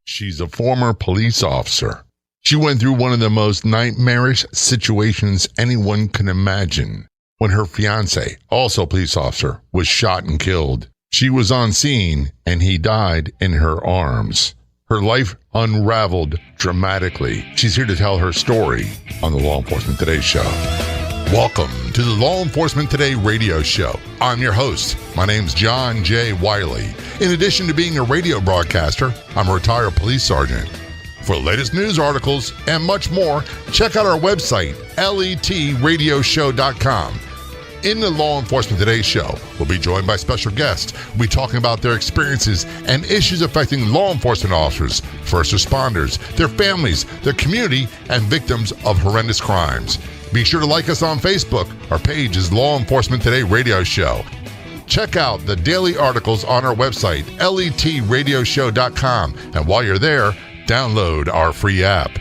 She's a former police officer. She went through one of the most nightmarish situations anyone can imagine when her fiancé, also a police officer, was shot and killed. She was on scene and he died in her arms. Her life unraveled dramatically. She's here to tell her story on the Law Enforcement Today show. Welcome to the Law Enforcement Today radio show. I'm your host. My name's John J. Wiley. In addition to being a radio broadcaster, I'm a retired police sergeant. For the latest news articles and much more, check out our website, letradioshow.com. In the Law Enforcement Today show, we'll be joined by special guests. We'll be talking about their experiences and issues affecting law enforcement officers, first responders, their families, their community, and victims of horrendous crimes. Be sure to like us on Facebook. Our page is Law Enforcement Today Radio Show. Check out the daily articles on our website, letradioshow.com. And while you're there, download our free app.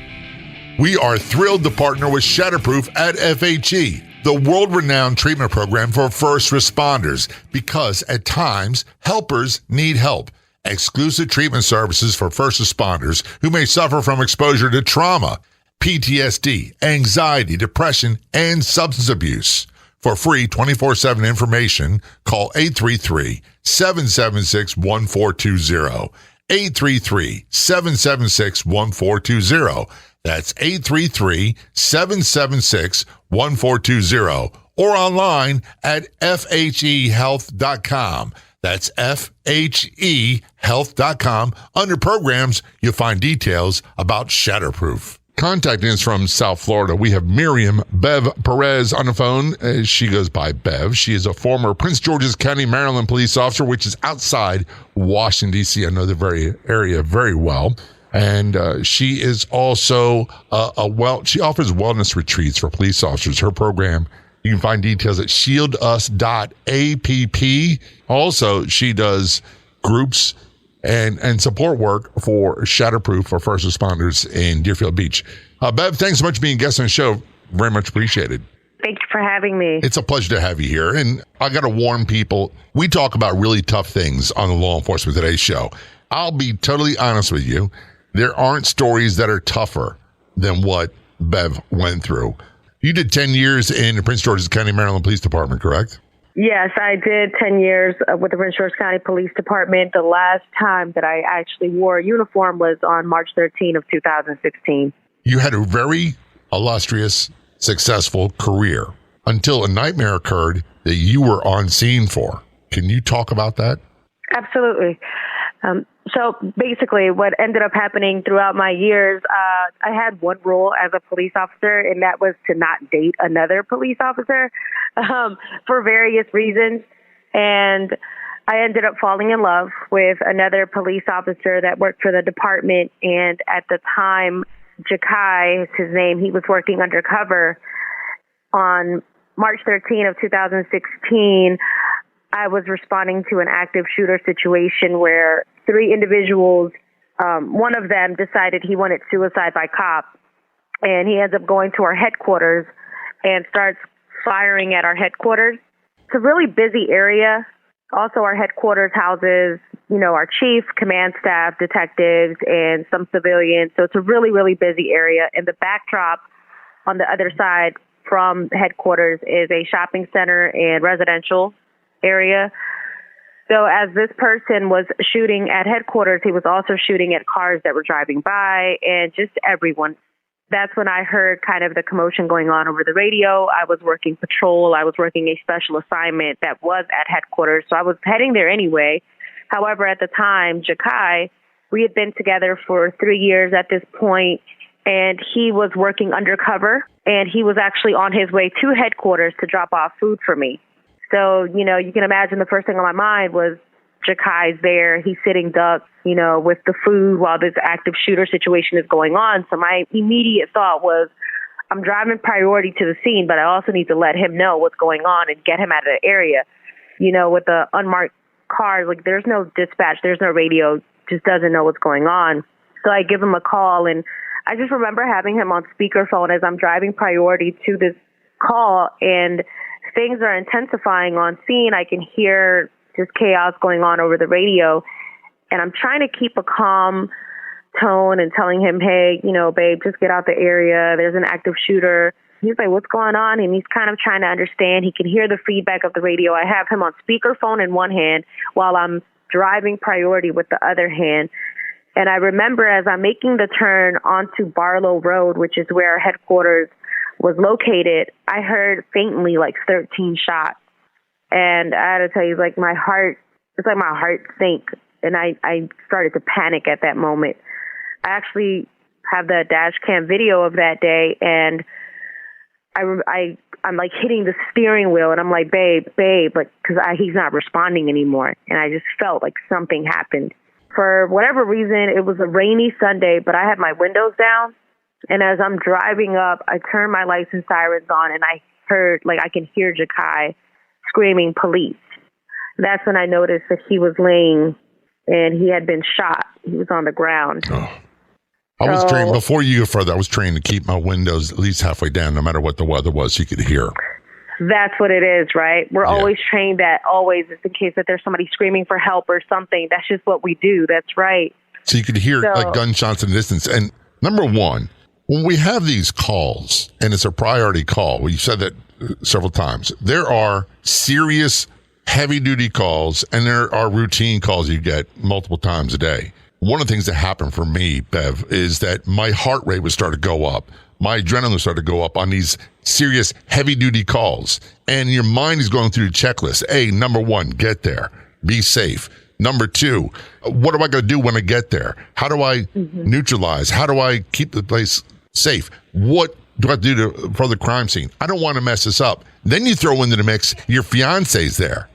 We are thrilled to partner with Shatterproof at FHE, the world-renowned treatment program for first responders, because at times, helpers need help. Exclusive treatment services for first responders who may suffer from exposure to trauma, PTSD, anxiety, depression, and substance abuse. For free 24/7 information, call 833-776-1420. 833-776-1420. That's 833-776-1420. Or online at fhealth.com. That's fhealth.com. Under programs, you'll find details about Shatterproof. Contacting us from South Florida, we have Miriam Bev Perez on the phone. She goes by Bev. She is a former Prince George's County, Maryland police officer, which is outside Washington, D.C. I know the area very well. And she is also she offers wellness retreats for police officers. Her program, you can find details at shieldus.app. Also, she does groups and support work for Shatterproof for first responders in Deerfield Beach. Bev, thanks so much for being a guest on the show. Very much appreciated. Thank you for having me. It's a pleasure to have you here. And I got to warn people, we talk about really tough things on the Law Enforcement Today show. I'll be totally honest with you. There aren't stories that are tougher than what Bev went through. You did 10 years in the Prince George's County, Maryland Police Department, correct? Yes, I did 10 years with the Prince George's County Police Department. The last time that I actually wore a uniform was on March 13 of 2016. You had a very illustrious, successful career until a nightmare occurred that you were on scene for. Can you talk about that? Absolutely. So basically what ended up happening throughout my years, I had one rule as a police officer, and that was to not date another police officer for various reasons. And I ended up falling in love with another police officer that worked for the department. And at the time, Jacai is his name, he was working undercover. On March 13 of 2016, I was responding to an active shooter situation where 3 individuals, one of them decided he wanted suicide by cop, and he ends up going to our headquarters and starts firing at our headquarters. It's a really busy area. Also, our headquarters houses, our chief, command staff, detectives, and some civilians. So it's a really, really busy area. And the backdrop on the other side from headquarters is a shopping center and residential area. So as this person was shooting at headquarters, he was also shooting at cars that were driving by and just everyone. That's when I heard kind of the commotion going on over the radio. I was working patrol. I was working a special assignment that was at headquarters. So I was heading there anyway. However, at the time, Jacai, we had been together for 3 years at this point, and he was working undercover, and he was actually on his way to headquarters to drop off food for me. So, you can imagine the first thing on my mind was Jacai's there. He's sitting ducks, with the food while this active shooter situation is going on. So my immediate thought was, I'm driving priority to the scene, but I also need to let him know what's going on and get him out of the area. With the unmarked cars, like there's no dispatch, there's no radio, just doesn't know what's going on. So I give him a call, and I just remember having him on speakerphone as I'm driving priority to this call, and things are intensifying on scene. I can hear just chaos going on over the radio, and I'm trying to keep a calm tone and telling him, hey, babe, just get out the area. There's an active shooter. He's like, what's going on? And he's kind of trying to understand. He can hear the feedback of the radio. I have him on speakerphone in one hand while I'm driving priority with the other hand. And I remember as I'm making the turn onto Barlow Road, which is where our headquarters was located, I heard faintly like 13 shots. And I had to tell you, my heart sank. And I started to panic at that moment. I actually have the dash cam video of that day, and I'm like hitting the steering wheel, and I'm like, babe, because he's not responding anymore. And I just felt like something happened. For whatever reason, it was a rainy Sunday, but I had my windows down. And as I'm driving up, I turned my lights and sirens on, and I heard, I can hear Jacai screaming police. That's when I noticed that he was laying, and he had been shot. He was on the ground. Oh. I was trained, before you go further, I was trained to keep my windows at least halfway down, no matter what the weather was, you could hear. That's what it is, right? We're always trained that always, just in case that there's somebody screaming for help or something. That's just what we do. That's right. So you could hear gunshots in the distance. And number one, when we have these calls, and it's a priority call, well, you said that several times, there are serious, heavy-duty calls, and there are routine calls you get multiple times a day. One of the things that happened for me, Bev, is that my heart rate would start to go up. My adrenaline would start to go up on these serious, heavy-duty calls. And your mind is going through the checklist. A, number one, get there. Be safe. Number two, what am I going to do when I get there? How do I neutralize? How do I keep the place safe? What do I do for the crime scene? I don't want to mess this up. Then you throw into the mix, your fiance's there.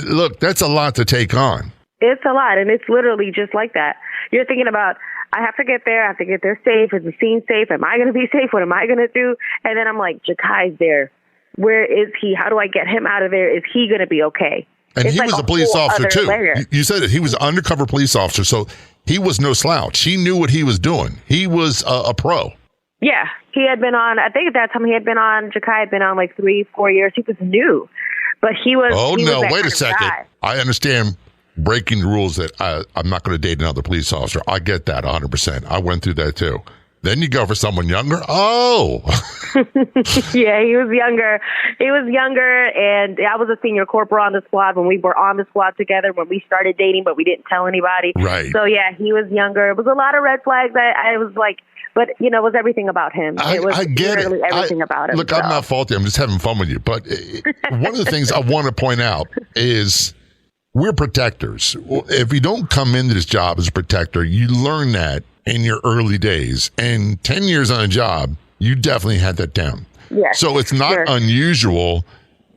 Look, that's a lot to take on. It's a lot, and it's literally just like that. You're thinking about, I have to get there. I have to get there safe. Is the scene safe? Am I going to be safe? What am I going to do? And then I'm like, Jacai's there. Where is he? How do I get him out of there? Is he going to be okay? And he was a police officer, too. You said it. He was an undercover police officer, so he was no slouch. He knew what he was doing. He was a pro. Yeah. He had been on, I think at that time Jacai had been on 3-4 years. He was new. But he was. Oh, he no. was Wait a second. Guy. I understand breaking the rules that I'm not going to date another police officer. I get that 100%. I went through that too. Then you go for someone younger. Oh, yeah, he was younger. And I was a senior corporal on the squad when we were on the squad together when we started dating, but we didn't tell anybody. Right. So yeah, he was younger. It was a lot of red flags. I was like, but it was everything about him. I get it. Everything about him. Look, I'm not faulty. I'm just having fun with you. But one of the things I want to point out is we're protectors. If you don't come into this job as a protector, you learn that in your early days. And 10 years on a job, you definitely had that down. Yes, so it's not unusual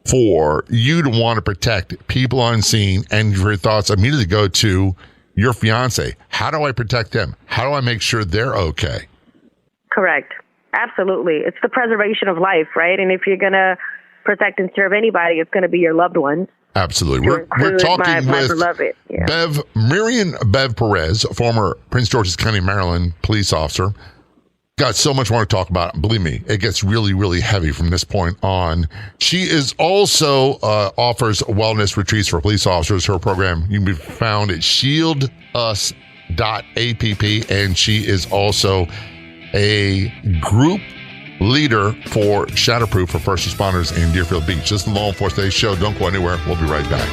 for you to want to protect people on scene, and your thoughts immediately go to your fiance. How do I protect them? How do I make sure they're okay? Correct. Absolutely. It's the preservation of life, right? And if you're going to protect and serve anybody, it's going to be your loved ones. Absolutely. We're talking my with beloved. Yeah. Mirian Perez, former Prince George's County, Maryland police officer. Got so much more to talk about. Believe me, it gets really, really heavy from this point on. She is also offers wellness retreats for police officers. Her program, you can be found at shieldus.app, and she is also a group leader for Shatterproof for first responders in Deerfield Beach. This is the Law Enforcement Today show. Don't go anywhere. We'll be right back.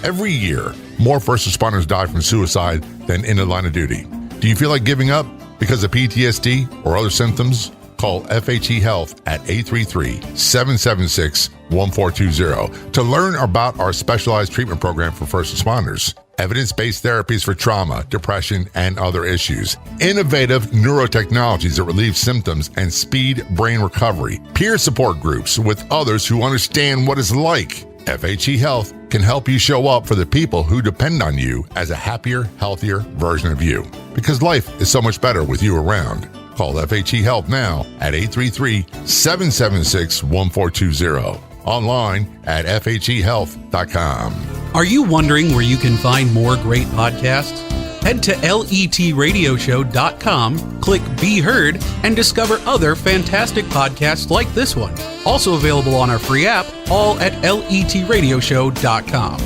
Every year, more first responders die from suicide than in the line of duty. Do you feel like giving up because of PTSD or other symptoms? Call FHE Health at 833-776-1420 to learn about our specialized treatment program for first responders. Evidence-based therapies for trauma, depression, and other issues. Innovative neurotechnologies that relieve symptoms and speed brain recovery. Peer support groups with others who understand what it's like. FHE Health can help you show up for the people who depend on you as a happier, healthier version of you. Because life is so much better with you around. Call FHE Health now at 833-776-1420. Online at FHEHealth.com. Are you wondering where you can find more great podcasts? Head to letradioshow.com, click Be Heard, and discover other fantastic podcasts like this one. Also available on our free app, all at letradioshow.com.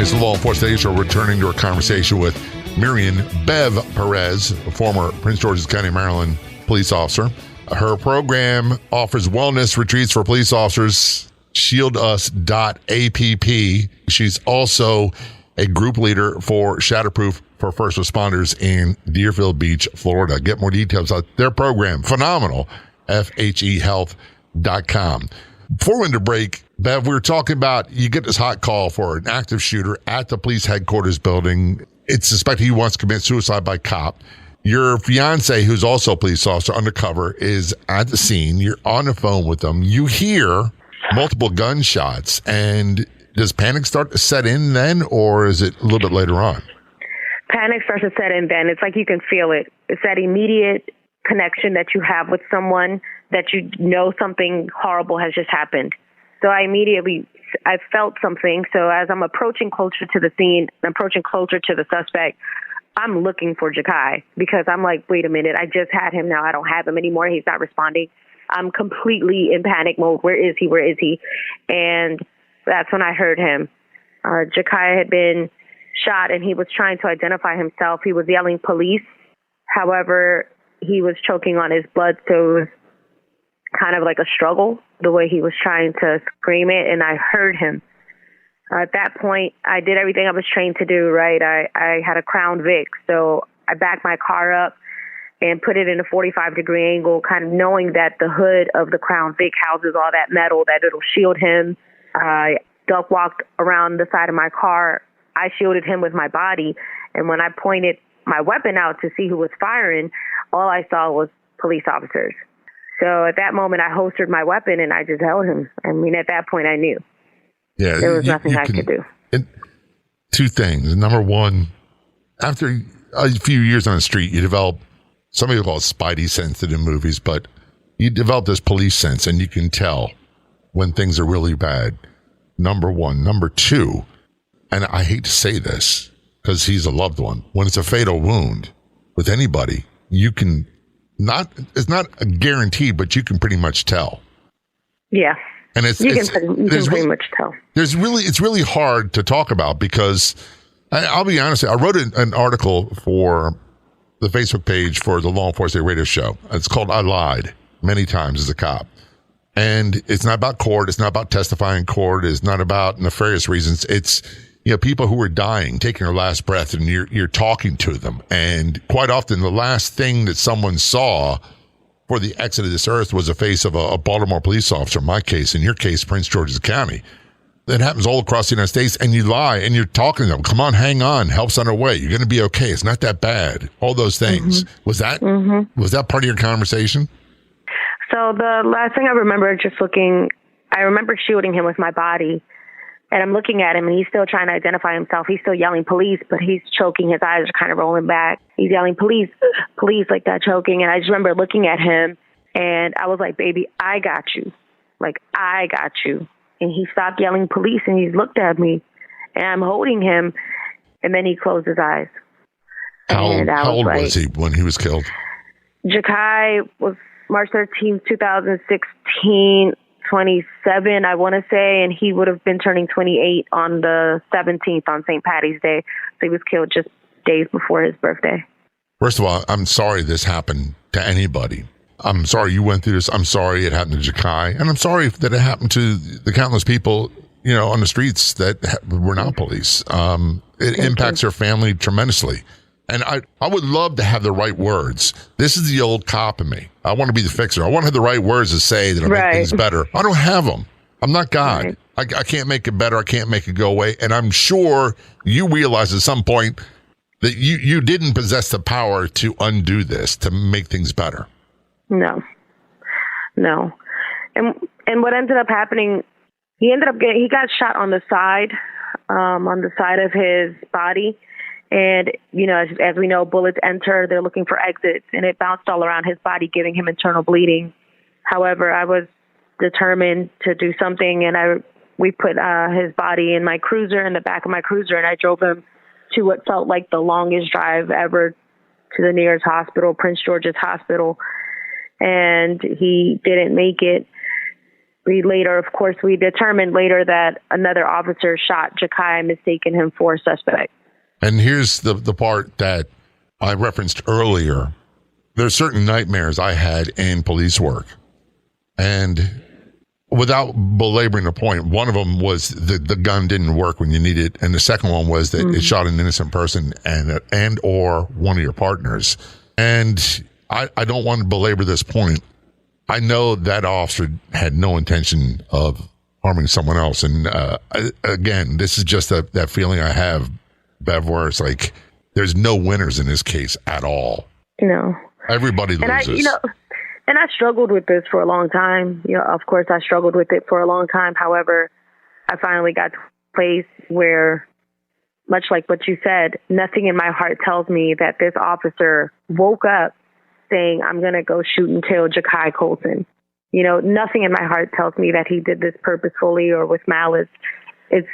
It's the Law Enforcement Today Show, returning to a conversation with Miriam Bev Perez, a former Prince George's County, Maryland police officer. Her program offers wellness retreats for police officers, shieldus.app. She's also a group leader for Shatterproof for first responders in Deerfield Beach, Florida. Get more details about their program. Phenomenal. FHEhealth.com. Before we went to break, Bev, we were talking about you get this hot call for an active shooter at the police headquarters building. It's suspected he wants to commit suicide by cop. Your fiance, who's also a police officer undercover, is at the scene. You're on the phone with them. You hear multiple gunshots. And does panic start to set in then, or is it a little bit later on? Panic starts to set in then. It's like you can feel it. It's that immediate connection that you have with someone that you know something horrible has just happened. So I felt something. So as I'm approaching closer to the scene, approaching closer to the suspect, I'm looking for Jacai because I'm like, wait a minute, I just had him. Now I don't have him anymore. He's not responding. I'm completely in panic mode. Where is he? Where is he? And that's when I heard him. Jacai had been shot and he was trying to identify himself. He was yelling police. However, he was choking on his blood, so it was kind of like a struggle, the way he was trying to scream it, and I heard him. At that point, I did everything I was trained to do, right? I had a Crown Vic, so I backed my car up and put it in a 45-degree angle, kind of knowing that the hood of the Crown Vic houses all that metal, that it'll shield him. I duck walked around the side of my car. I shielded him with my body, and when I pointed my weapon out to see who was firing, all I saw was police officers. So at that moment, I holstered my weapon and I just held him. I mean, at that point, I knew. Yeah, there was nothing I could do. Two things. Number one, after a few years on the street, you develop, some people call it spidey sense in movies, but you develop this police sense and you can tell when things are really bad. Number one. Number two, and I hate to say this because he's a loved one, when it's a fatal wound with anybody, you can it's not a guarantee, but you can pretty much tell. Yeah. And you can pretty much tell. It's really hard to talk about because I'll be honest, I wrote an article for the Facebook page for the Law Enforcement Radio Show. It's called I Lied Many Times as a Cop. And it's not about court. It's not about testifying in court. It's not about nefarious reasons. It's, people who are dying, taking their last breath, and you're talking to them. And quite often the last thing that someone saw for the exit of this earth was the face of a Baltimore police officer, in my case, in your case, Prince George's County. That happens all across the United States, and you lie, and you're talking to them. Come on, hang on. Help's on our way. You're going to be okay. It's not that bad. All those things. Mm-hmm. Was that part of your conversation? So the last thing I remember I remember shielding him with my body. And I'm looking at him, and he's still trying to identify himself. He's still yelling police, but he's choking. His eyes are kind of rolling back. He's yelling police, police, like that, choking. And I just remember looking at him, and I was like, baby, I got you. Like, I got you. And he stopped yelling police, and he's looked at me. And I'm holding him, and then he closed his eyes. How old was he when he was killed? Jacai was March 13th, 2016. 27, I want to say, and he would have been turning 28 on the 17th on St. Patty's Day. So he was killed just days before his birthday. First of all, I'm sorry this happened to anybody. I'm sorry you went through this. I'm sorry it happened to Jacai. And I'm sorry that it happened to the countless people, on the streets that were not police. It impacts their family tremendously. And I would love to have the right words. This is the old cop in me. I want to be the fixer. I want to have the right words to say that I make things better. I don't have them. I'm not God. Right. I can't make it better. I can't make it go away. And I'm sure you realize at some point that you didn't possess the power to undo this, to make things better. No. And what ended up happening, he got shot on the side of his body. And, as we know, bullets enter, they're looking for exits, and it bounced all around his body, giving him internal bleeding. However, I was determined to do something, and we put his body in my cruiser, in the back of my cruiser, and I drove him to what felt like the longest drive ever to the nearest hospital, Prince George's Hospital. And he didn't make it. we determined later that another officer shot Jacai, mistaking him for a suspect. And here's the part that I referenced earlier. There's certain nightmares I had in police work. And without belaboring the point, one of them was the gun didn't work when you need it. And the second one was that it shot an innocent person and or one of your partners. And I don't want to belabor this point. I know that officer had no intention of harming someone else. And again, this is just that feeling I have, Bev, where it's like there's no winners in this case at all. No. Everybody loses. And I struggled with this for a long time. Of course, I struggled with it for a long time. However, I finally got to a place where, much like what you said, nothing in my heart tells me that this officer woke up saying, I'm going to go shoot and kill Jacai Colson. Nothing in my heart tells me that he did this purposefully or with malice. It's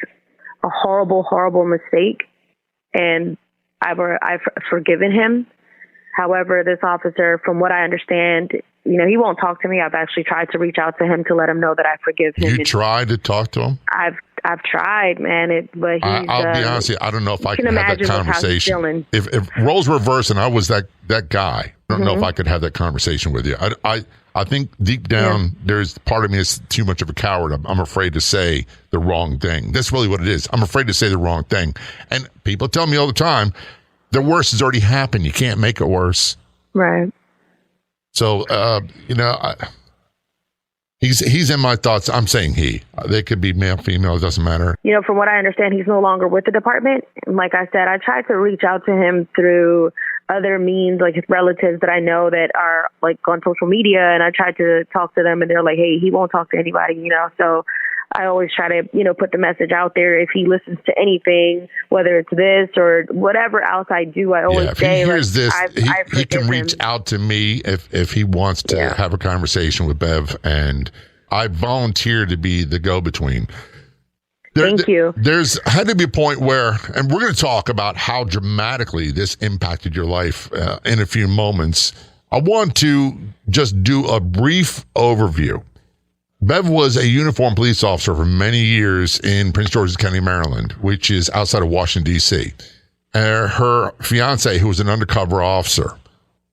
a horrible, horrible mistake. And I've forgiven him. However, this officer, from what I understand, he won't talk to me. I've actually tried to reach out to him to let him know that I forgive him. You tried to talk to him? I've tried, man. But I'll be honest with you, I don't know if I can have that conversation. If roles reverse and I was that guy, I don't know if I could have that conversation with you. I think deep down, there's part of me is too much of a coward. I'm afraid to say the wrong thing. That's really what it is. I'm afraid to say the wrong thing. And people tell me all the time, the worst has already happened. You can't make it worse. Right. So, he's in my thoughts. I'm saying he. They could be male, female. It doesn't matter. From what I understand, he's no longer with the department. And like I said, I tried to reach out to him through other means, like his relatives that I know that are like on social media. And I tried to talk to them and they're like, hey, he won't talk to anybody, So I always try to, put the message out there. If he listens to anything, whether it's this or whatever else I do, I always say, if he hears this, he can reach him out to me if he wants to have a conversation with Bev, and I volunteer to be the go-between. Thank you. There's had to be a point where, and we're going to talk about how dramatically this impacted your life in a few moments. I want to just do a brief overview. Bev was a uniformed police officer for many years in Prince George's County, Maryland, which is outside of Washington, D.C. Her fiancé, who was an undercover officer,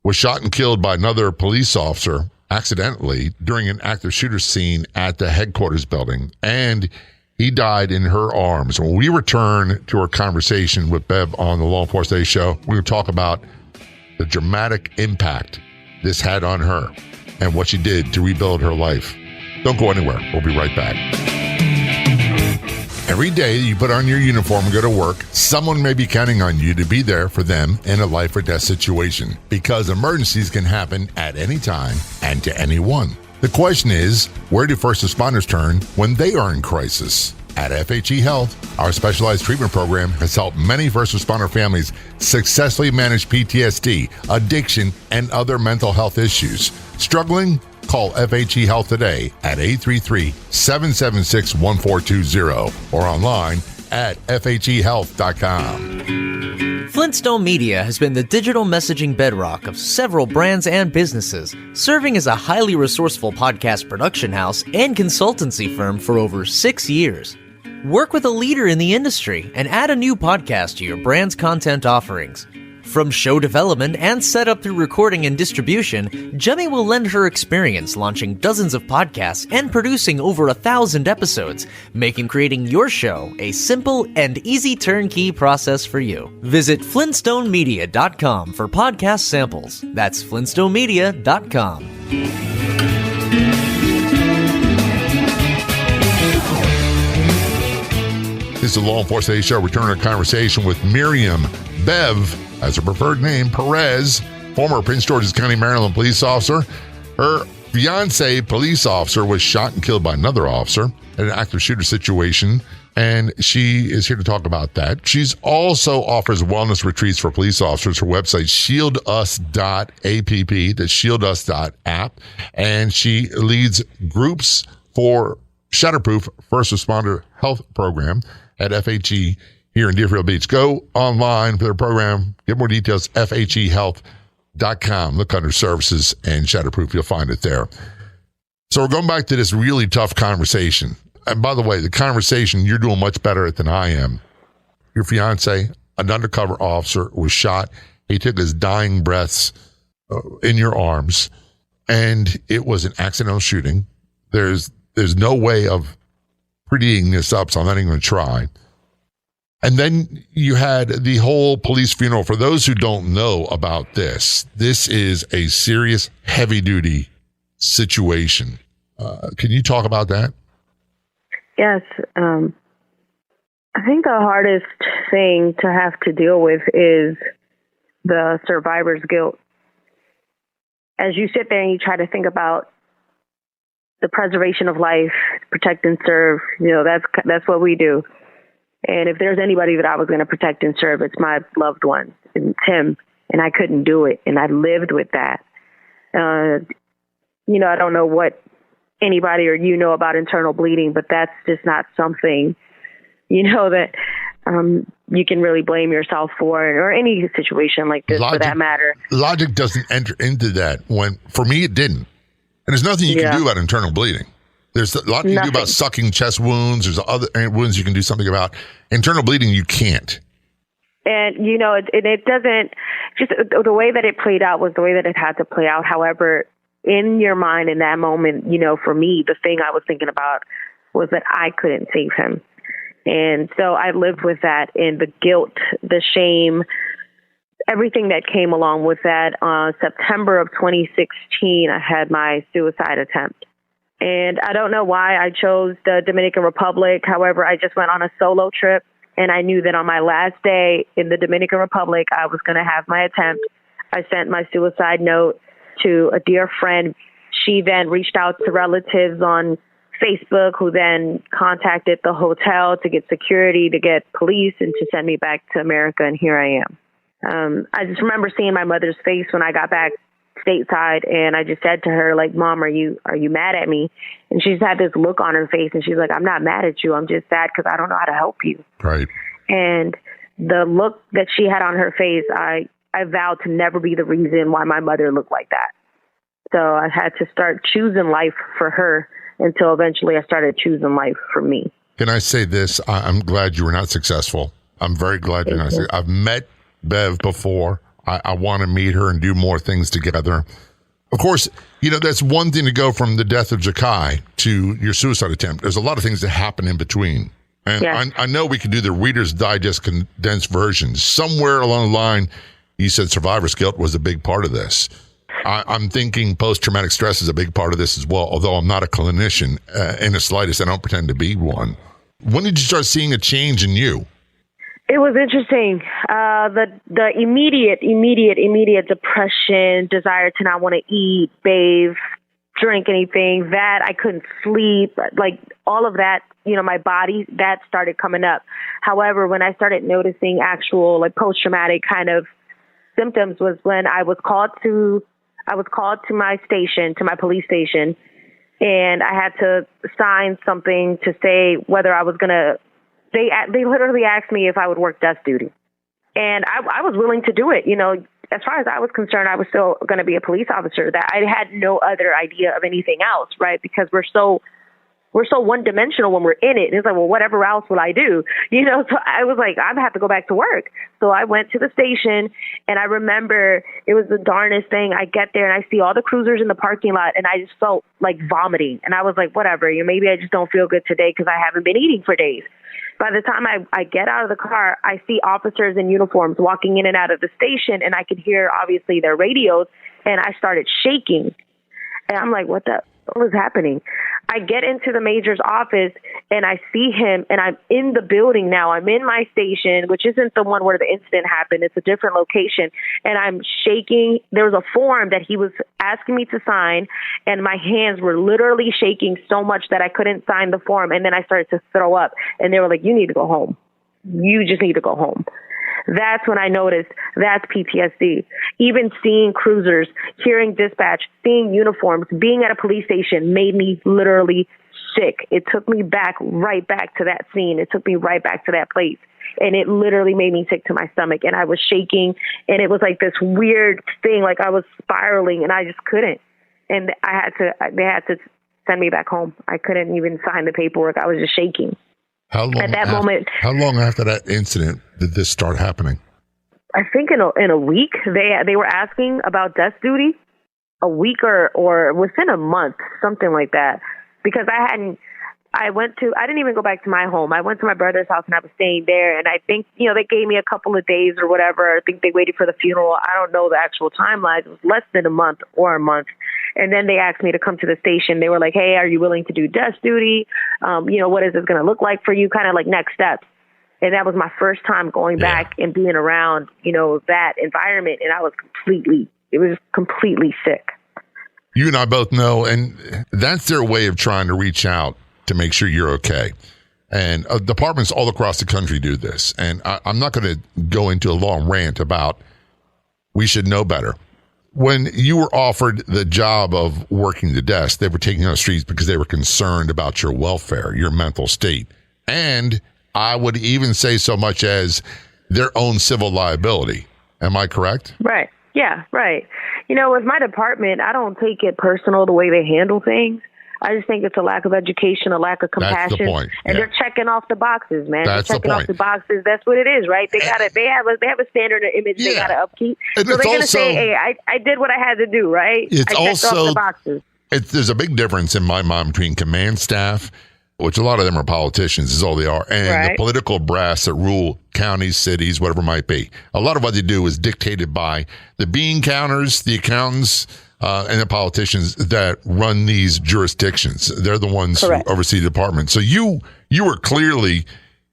was shot and killed by another police officer accidentally during an active shooter scene at the headquarters building, and he died in her arms. When we return to our conversation with Bev on the Law Enforcement Today show, we're going to talk about the dramatic impact this had on her and what she did to rebuild her life. Don't go anywhere. We'll be right back. Every day you put on your uniform and go to work, someone may be counting on you to be there for them in a life or death situation, because emergencies can happen at any time and to anyone. The question is, where do first responders turn when they are in crisis? At FHE Health, our specialized treatment program has helped many first responder families successfully manage PTSD, addiction, and other mental health issues. Struggling? Call FHE Health today at 833-776-1420 or online at FHEHealth.com. Flintstone Media has been the digital messaging bedrock of several brands and businesses, serving as a highly resourceful podcast production house and consultancy firm for over 6 years. Work with a leader in the industry and add a new podcast to your brand's content offerings. From show development and setup through recording and distribution, Jemmy will lend her experience launching dozens of podcasts and producing over 1,000 episodes, making creating your show a simple and easy turnkey process for you. Visit FlintstoneMedia.com for podcast samples. That's FlintstoneMedia.com. This is the Law Enforcement Today show. Returning a conversation with Miriam. Bev, as her preferred name, Perez, former Prince George's County, Maryland police officer. Her fiance, police officer, was shot and killed by another officer in an active shooter situation, and she is here to talk about that. She's also offers wellness retreats for police officers. Her website, shieldus.app, that's shieldus.app, and she leads groups for Shatterproof First Responder Health Program at FHE here in Deerfield Beach. Go online for their program. Get more details, FHEHealth.com. Look under services and Shatterproof. You'll find it there. So we're going back to this really tough conversation. And by the way, the conversation, you're doing much better at than I am. Your fiance, an undercover officer, was shot. He took his dying breaths in your arms, and it was an accidental shooting. There's no way of prettying this up, so I'm not even going to try. And then you had the whole police funeral. For those who don't know about this is a serious, heavy-duty situation. Can you talk about that? Yes. I think the hardest thing to have to deal with is the survivor's guilt. As you sit there and you try to think about the preservation of life, protect and serve, that's what we do. And if there's anybody that I was going to protect and serve, it's my loved one. It's him. And I couldn't do it. And I lived with that. I don't know what anybody or about internal bleeding, but that's just not something, that you can really blame yourself for, or any situation like this for that matter. Logic doesn't enter into that. For me, it didn't. And there's nothing you can do about internal bleeding. There's a lot you can do about sucking chest wounds. There's other wounds you can do something about. Internal bleeding, you can't. And, it doesn't, just the way that it played out was the way that it had to play out. However, in your mind in that moment, for me, the thing I was thinking about was that I couldn't save him. And so I lived with that, and the guilt, the shame, everything that came along with that. September of 2016, I had my suicide attempt. And I don't know why I chose the Dominican Republic. However, I just went on a solo trip, and I knew that on my last day in the Dominican Republic, I was going to have my attempt. I sent my suicide note to a dear friend. She then reached out to relatives on Facebook, who then contacted the hotel to get security, to get police, and to send me back to America. And here I am. I just remember seeing my mother's face when I got back stateside, and I just said to her, like, Mom, are you mad at me? And she's had this look on her face, and she's like, I'm not mad at you. I'm just sad because I don't know how to help you. Right. And the look that she had on her face, I vowed to never be the reason why my mother looked like that. So I had to start choosing life for her until eventually I started choosing life for me. Can I say this? I'm glad you were not successful. I'm very glad you're not successful. I've met Bev before. I want to meet her and do more things together. Of course, that's one thing to go from the death of Jacai to your suicide attempt. There's a lot of things that happen in between. And yes. I know we could do the Reader's Digest condensed version. Somewhere along the line, you said survivor's guilt was a big part of this. I'm thinking post-traumatic stress is a big part of this as well, although I'm not a clinician in the slightest. I don't pretend to be one. When did you start seeing a change in you? It was interesting. The immediate depression, desire to not want to eat, bathe, drink anything, that I couldn't sleep, like all of that, my body, that started coming up. However, when I started noticing actual like post-traumatic kind of symptoms was when I was called to my station, to my police station, and I had to sign something to say whether I was going to, they literally asked me if I would work desk duty. And I was willing to do it. As far as I was concerned, I was still going to be a police officer. That I had no other idea of anything else, right? Because we're so one-dimensional when we're in it. And it's like, well, whatever else will I do? So I was like, I have to go back to work. So I went to the station, and I remember it was the darnest thing. I get there, and I see all the cruisers in the parking lot, and I just felt like vomiting. And I was like, whatever, maybe I just don't feel good today because I haven't been eating for days. By the time I get out of the car, I see officers in uniforms walking in and out of the station, and I could hear, obviously, their radios, and I started shaking. And I'm like, what was happening? I get into the major's office, and I see him, and I'm in the building now. I'm in my station, which isn't the one where the incident happened. It's a different location, and I'm shaking. There was a form that he was asking me to sign, and my hands were literally shaking so much that I couldn't sign the form, and then I started to throw up, and they were like, you need to go home. You just need to go home. That's when I noticed that's PTSD. Even seeing cruisers, hearing dispatch, seeing uniforms, being at a police station made me literally sick. It took me right back to that scene. It took me right back to that place. And it literally made me sick to my stomach. And I was shaking. And it was like this weird thing, like I was spiraling, and I just couldn't. And they had to send me back home. I couldn't even sign the paperwork. I was just shaking. How long after that incident did this start happening? I think in a week. They were asking about desk duty. A week or within a month, something like that. Because I didn't even go back to my home. I went to my brother's house and I was staying there. And I think, they gave me a couple of days or whatever. I think they waited for the funeral. I don't know the actual timeline. It was less than a month. And then they asked me to come to the station. They were like, hey, are you willing to do desk duty? What is this going to look like for you? Kind of like next steps. And that was my first time going back and being around, that environment. And I was completely sick. You and I both know, and that's their way of trying to reach out to make sure you're okay. And departments all across the country do this. And I'm not going to go into a long rant about we should know better. When you were offered the job of working the desk, they were taking you on the streets because they were concerned about your welfare, your mental state. And I would even say so much as their own civil liability. Am I correct? Right. Yeah, right. With my department, I don't take it personal the way they handle things. I just think it's a lack of education, a lack of compassion. That's the point. And they're checking off the boxes, man. That's they're checking off the boxes. That's what it is, right? They have a standard of image they got to upkeep. And so they're going to say, hey, I did what I had to do, right? I checked off the boxes. There's a big difference in my mind between command staff, which a lot of them are politicians, is all they are, and the political brass that rule counties, cities, whatever it might be. A lot of what they do is dictated by the bean counters, the accountants, and the politicians that run these jurisdictions. They're the ones who oversee the department. So you were clearly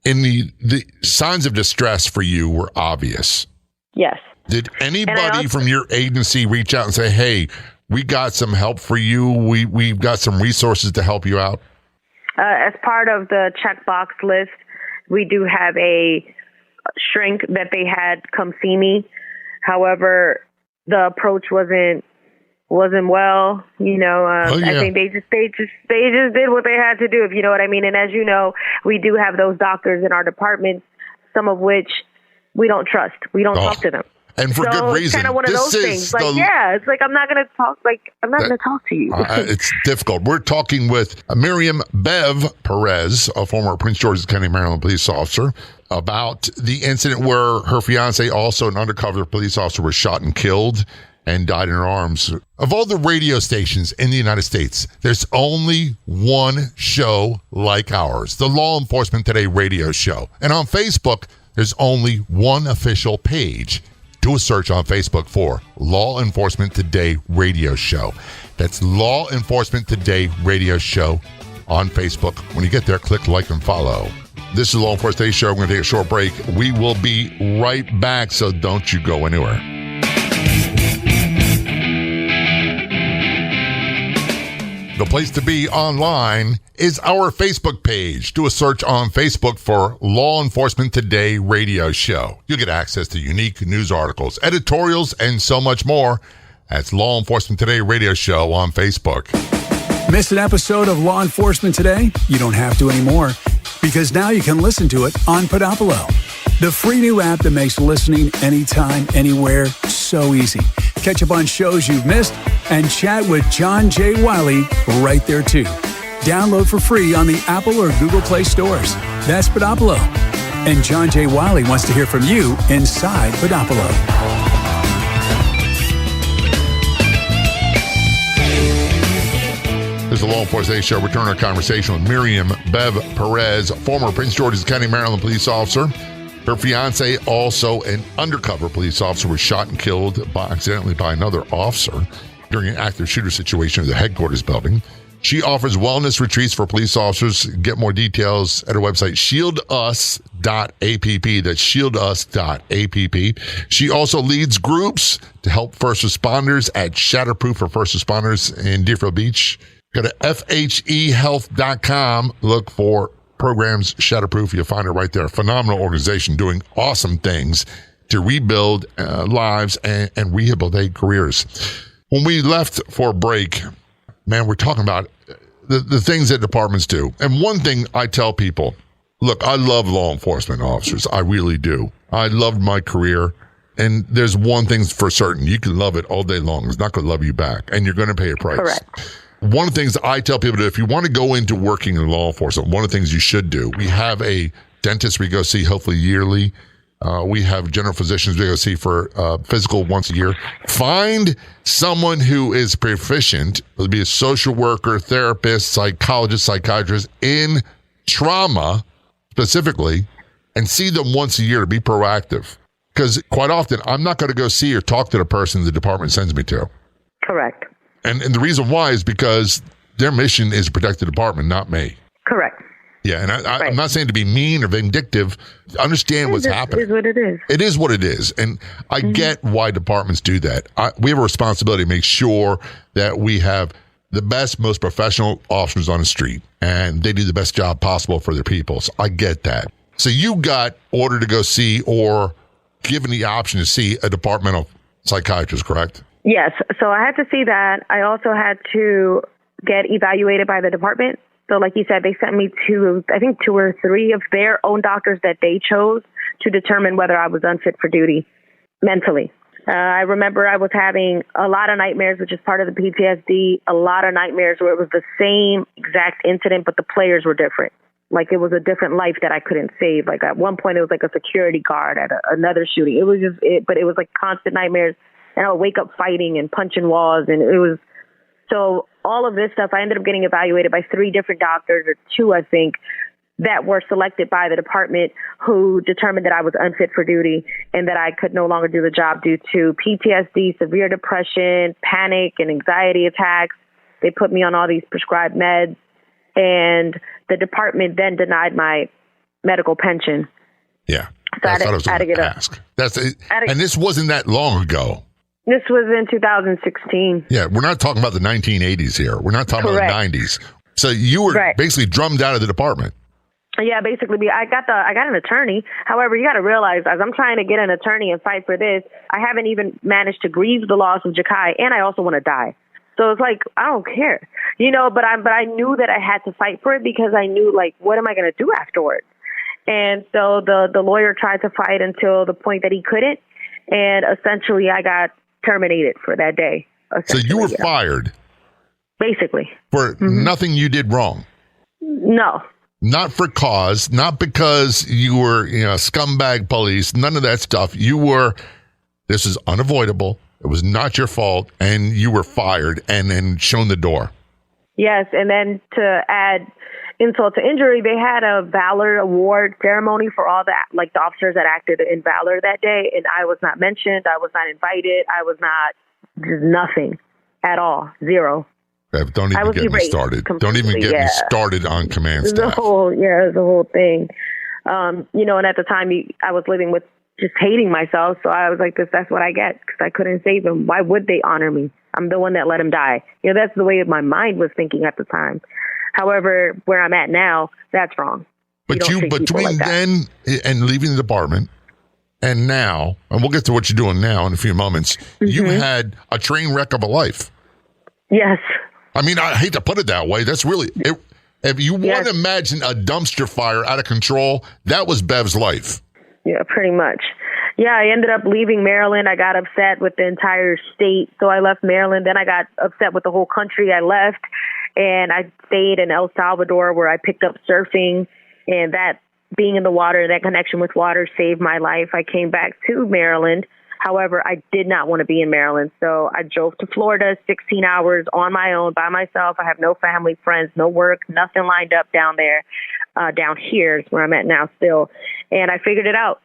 in the signs of distress for you were obvious. Yes. Did anybody from your agency reach out and say, hey, we got some help for you. We've got some resources to help you out? As part of the checkbox list, we do have a shrink that they had come see me. However, the approach wasn't well. I think they just did what they had to do, if you know what I mean. And as you know, we do have those doctors in our department, some of which we don't trust. We don't talk to them. And for good reason. It's kind of one of those things. It's like I'm not going to talk. I'm not going to talk to you. It's difficult. We're talking with Miriam Bev Perez, a former Prince George's County, Maryland police officer, about the incident where her fiance, also an undercover police officer, was shot and killed and died in her arms. Of all the radio stations in the United States, there's only one show like ours, the Law Enforcement Today radio show. And on Facebook, there's only one official page. Do a search on Facebook for Law Enforcement Today Radio Show. That's Law Enforcement Today Radio Show on Facebook. When you get there, click like and follow. This is Law Enforcement Today Show. We're going to take a short break. We will be right back, so don't you go anywhere. The place to be online is our Facebook page. Do a search on Facebook for Law Enforcement Today Radio Show. You'll get access to unique news articles, editorials, and so much more. That's Law Enforcement Today Radio Show on Facebook. Missed an episode of Law Enforcement Today? You don't have to anymore, because now you can listen to it on Podopolo, the free new app that makes listening anytime, anywhere so easy. Catch up on shows you've missed and chat with John J. Wiley right there too. Download for free on the Apple or Google Play stores. That's Podopolo. And John J. Wiley wants to hear from you inside Podopolo. This is the Law Enforcement Today Show. Return our conversation with Miriam Bev Perez, former Prince George's County, Maryland police officer. Her fiance, also an undercover police officer, was shot and killed accidentally by another officer during an active shooter situation at the headquarters building. She offers wellness retreats for police officers. Get more details at her website, shieldus.app. That's shieldus.app. She also leads groups to help first responders at Shatterproof for First Responders in Deerfield Beach. Go to FHEhealth.com. Look for programs Shatterproof. You'll find it right there. Phenomenal organization doing awesome things to rebuild lives and rehabilitate careers. When we left for a break, man, we're talking about the things that departments do. And one thing I tell people, look, I love law enforcement officers. I really do. I loved my career. And there's one thing for certain. You can love it all day long. It's not going to love you back. And you're going to pay a price. Correct. one of the things I tell people to do, if you want to go into working in law enforcement, one of the things you should do, we have a dentist we go see hopefully yearly. We have general physicians we go see for physical once a year. Find someone who is proficient, whether it be a social worker, therapist, psychologist, psychiatrist, in trauma specifically, and see them once a year to be proactive. Because quite often, I'm not going to go see or talk to the person the department sends me to. Correct. And the reason why is because their mission is to protect the department, not me. Correct. Yeah, and I'm not saying to be mean or vindictive. Understand what's happening. It is what it is. It is what it is. And I get why departments do that. We have a responsibility to make sure that we have the best, most professional officers on the street, and they do the best job possible for their people. So I get that. So you got ordered to go see or given the option to see a departmental psychiatrist, correct? Yes. So I had to see that. I also had to get evaluated by the department. So like you said, they sent me to, I think, 2 or 3 of their own doctors that they chose to determine whether I was unfit for duty mentally. I remember I was having a lot of nightmares, which is part of the PTSD, a lot of nightmares where it was the same exact incident, but the players were different. Like it was a different life that I couldn't save. Like at one point it was like a security guard at another shooting. It was just but it was like constant nightmares, and I would wake up fighting and punching walls, and it was, so all of this stuff, I ended up getting evaluated by 3 different doctors, or 2, I think, that were selected by the department, who determined that I was unfit for duty and that I could no longer do the job due to PTSD, severe depression, panic and anxiety attacks. They put me on all these prescribed meds, and the department then denied my medical pension. Yeah. So That's what I was going to ask. And this wasn't that long ago. This was in 2016. Yeah, we're not talking about the 1980s here. We're not talking about the 90s. So you were basically drummed out of the department. Yeah, basically, I got an attorney. However, you got to realize, as I'm trying to get an attorney and fight for this, I haven't even managed to grieve the loss of Jacai, and I also want to die. So it's like, I don't care, but I knew that I had to fight for it, because I knew, like, what am I going to do afterwards? And so the lawyer tried to fight until the point that he couldn't, and essentially I got terminated for that day. So you were fired? Basically. For nothing you did wrong? No. Not for cause, not because you were, scumbag police, none of that stuff. This is unavoidable. It was not your fault, and you were fired and then shown the door. Yes, and then to add insult to injury, they had a Valor Award ceremony for all the officers that acted in Valor that day, and I was not mentioned. I was not invited. I was not, nothing at all. Zero. Don't even get me started. Don't even get me started on command staff. The whole thing. And at the time, I was living with just hating myself, so I was like, that's what I get, because I couldn't save him. Why would they honor me? I'm the one that let him die. That's the way my mind was thinking at the time. However, where I'm at now, that's wrong. But between then and leaving the department and now, and we'll get to what you're doing now in a few moments, you had a train wreck of a life. Yes. I mean, I hate to put it that way. That's really, if you want to imagine a dumpster fire out of control, that was Bev's life. Yeah, pretty much. Yeah, I ended up leaving Maryland. I got upset with the entire state, so I left Maryland. Then I got upset with the whole country. I left, and I stayed in El Salvador, where I picked up surfing, and that being in the water, that connection with water saved my life. I came back to Maryland. However, I did not want to be in Maryland, so I drove to Florida 16 hours on my own by myself. I have no family, friends, no work, nothing lined up down there. Down here is where I'm at now still, and I figured it out.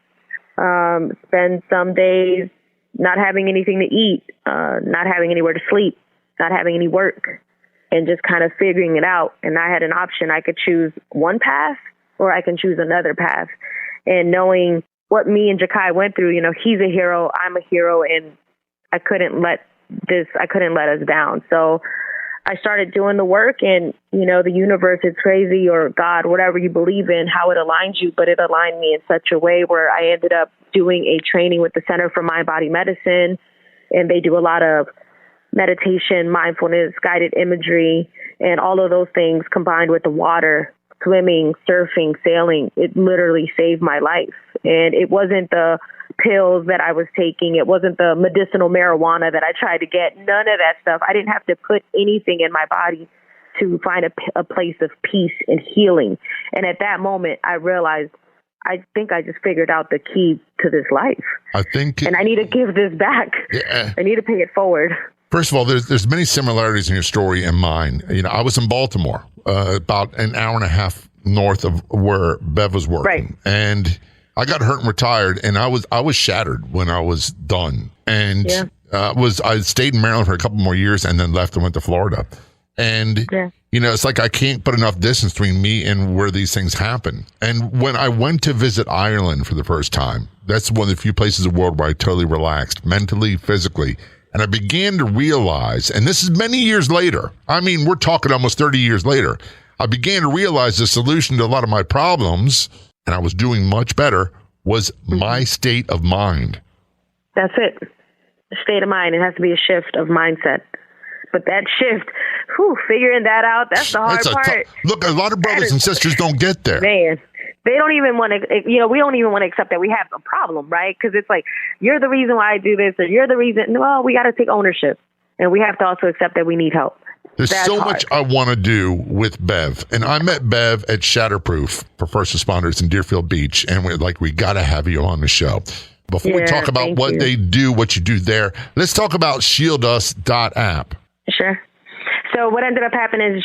Spend some days not having anything to eat, not having anywhere to sleep, not having any work, and just kind of figuring it out. And I had an option. I could choose one path or I can choose another path. And knowing what me and Jacai went through, he's a hero, I'm a hero, and I couldn't let us down. So I started doing the work, and, the universe is crazy, or God, whatever you believe in, how it aligns you, but it aligned me in such a way where I ended up doing a training with the Center for Mind Body Medicine, and they do a lot of meditation, mindfulness, guided imagery, and all of those things combined with the water, swimming, surfing, sailing. It literally saved my life. And it wasn't the pills that I was taking. It wasn't the medicinal marijuana that I tried to get. None of that stuff. I didn't have to put anything in my body to find a place of peace and healing. And at that moment, I realized, I think I just figured out the key to this life. And I need to give this back. Yeah. I need to pay it forward. First of all, there's many similarities in your story and mine. You know, I was in Baltimore, about an hour and a half north of where Bev was working. Right. And I got hurt and retired, and I was shattered when I was done. And I stayed in Maryland for a couple more years and then left and went to Florida. And, you know, it's like I can't put enough distance between me and where these things happen. And when I went to visit Ireland for the first time, that's one of the few places in the world where I totally relaxed, mentally, physically. And I began to realize, and this is many years later, I mean, we're talking almost 30 years later, I began to realize the solution to a lot of my problems, and I was doing much better, was my state of mind. That's it. State of mind. It has to be a shift of mindset. But that shift, figuring that out, that's the hard part. Look, a lot of brothers and sisters don't get there. Man, they don't even want to, we don't even want to accept that we have a problem, right? Because it's like, you're the reason why I do this, or you're the reason. No, we got to take ownership. And we have to also accept that we need help. There's so much I want to do with Bev. And I met Bev at Shatterproof for first responders in Deerfield Beach. And we got to have you on the show. Before we talk about what they do, what you do there, let's talk about shieldus.app. Sure. So what ended up happening is,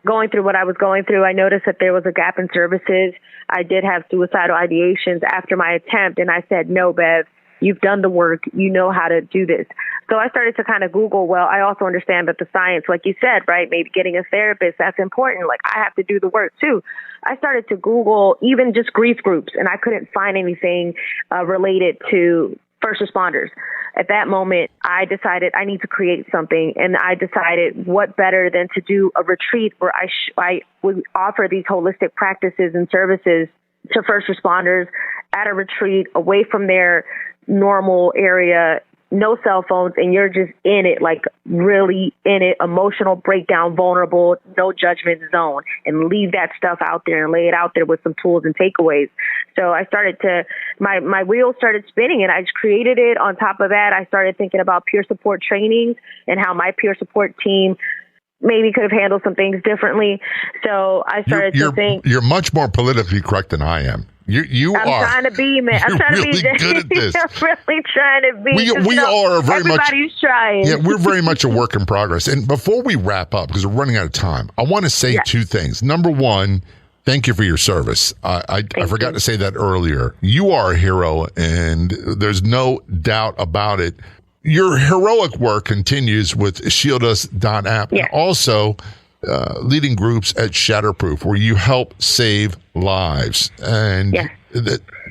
going through what I was going through, I noticed that there was a gap in services. I did have suicidal ideations after my attempt. And I said, no, Bev, you've done the work. You know how to do this. So I started to kind of Google, well, I also understand that the science, like you said, right, maybe getting a therapist, that's important. Like, I have to do the work too. I started to Google even just grief groups, and I couldn't find anything related to first responders. At that moment, I decided I need to create something, and I decided what better than to do a retreat where I would offer these holistic practices and services to first responders at a retreat away from their normal area, no cell phones, and you're just in it, like really in it, emotional breakdown, vulnerable, no judgment zone, and leave that stuff out there and lay it out there with some tools and takeaways. So I started to, my wheels started spinning, and I just created it. On top of that, I started thinking about peer support trainings and how my peer support team maybe could have handled some things differently. So I started to think. You're much more politically correct than I am. I'm trying to be, man. I'm trying really to be good at this. I'm really trying to be. We are very much. Everybody's trying. Yeah, we're very much a work in progress. And before we wrap up, because we're running out of time, I want to say two things. Number one, thank you for your service. I forgot to say that earlier. You are a hero, and there's no doubt about it. Your heroic work continues with shieldus.app, and also leading groups at Shatterproof, where you help save lives. And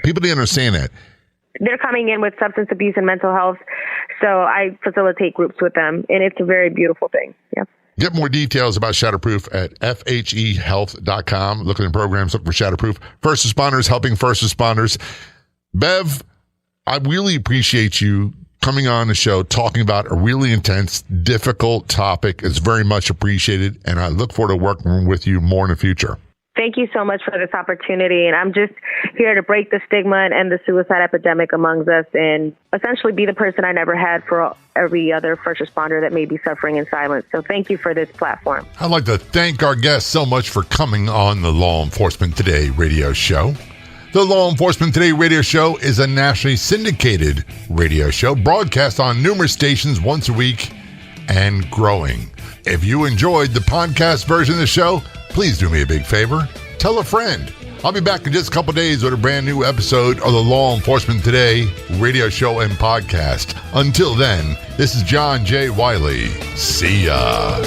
people didn't understand that. They're coming in with substance abuse and mental health, so I facilitate groups with them, and it's a very beautiful thing. Yeah. Get more details about Shatterproof at fhealth.com. Look at the programs, look for Shatterproof. First responders helping first responders. Bev, I really appreciate you coming on the show, talking about a really intense, difficult topic. Is very much appreciated, and I look forward to working with you more in the future. Thank you so much for this opportunity, and I'm just here to break the stigma and the suicide epidemic amongst us, and essentially be the person I never had for every other first responder that may be suffering in silence. So thank you for this platform. I'd like to thank our guests so much for coming on the Law Enforcement Today radio show. The Law Enforcement Today radio show is a nationally syndicated radio show broadcast on numerous stations once a week and growing. If you enjoyed the podcast version of the show, please do me a big favor. Tell a friend. I'll be back in just a couple days with a brand new episode of the Law Enforcement Today radio show and podcast. Until then, this is John J. Wiley. See ya.